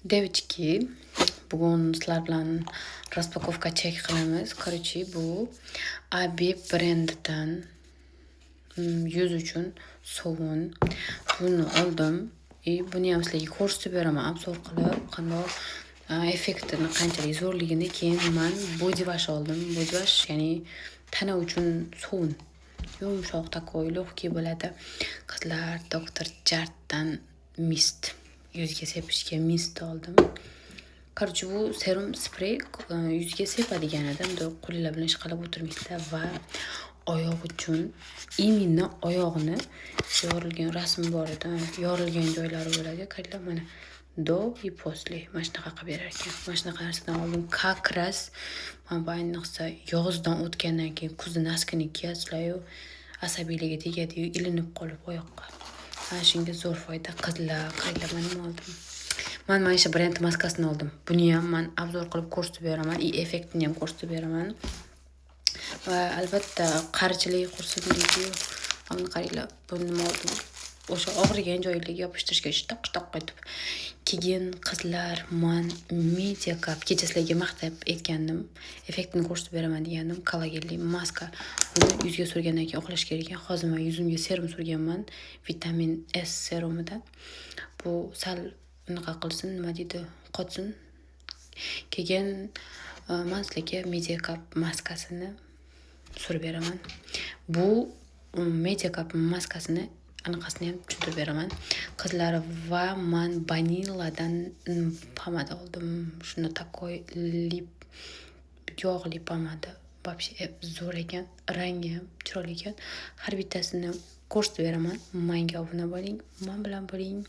Девочки, bugun sizlar bilan распаковка chek qilamiz. Короче, bu Abi brendidan yuz uchun sovun. Buni oldim. Buni ham sizlarga ko'rsatib beraman, obzor qilib, qanday effektini, qanchalik zo'rligini. Keyin men body wash oldim. Body wash, ya'ni tana uchun sovun. Yumshoq takoy, lehki bo'ladi. Qizlar Dr. Jartdan mist. Yuzga sepishga mist oldim. Короче, bu serum sprey yuzga sepadigan edim. Qo'llar bilan ish qilib o'tirmaysizlar va oyoq uchun именно oyoqni yorilgan rasm bor edi. Yorilgan joylari bo'ladi. Qaranglar mana do и после. Mana shunaqa qilib berar ekan. Mana shunaqa narsadan oldim. Как раз men bu ayniqsa yozdan o'tgandan keyin kuzda naskini kiyasizlar-yu, asabiyligi tegadi-yu, ilinib qolib oyoqqa. Mana shunga zo'r foyda. Qizlar, qaranglar men nima oldim. Men mana shu brend maskasini oldim. Buni ham men obzor qilib ko'rsatib beraman, effektini ham ko'rsatib beraman. Va albatta qarichilik qursinligi, mana qaranglar, buni nima oldim. O'sha og'rigan joylarga yopishtirishga shtoq qaytib. Keyin qizlar, men Media Cup kechasiga maqtab aytgandim. Effektini ko'rsatib beraman degandim. Kollagenli maska. Buni yuzga surgandan keyin uxlash kerak ekan. Hozir men yuzimga serum surganman. Vitamin S serumidan. Bu sal unaqa qilsin, nima deydi, qotsin. Keyin men sizlarga Media Cup maskasini surib beraman. Bu Media Cup maskasini anaqasini ham tushuntirib beraman. Qizlar, va men vanilladan pomada oldim. Shuni takoy lip yog'li pomada. Вообще zo'r ekan, rangi ham chiroyli ekan. Har bittasini ko'rsatib beraman. Menga obuna bo'ling, men bilan bo'ling.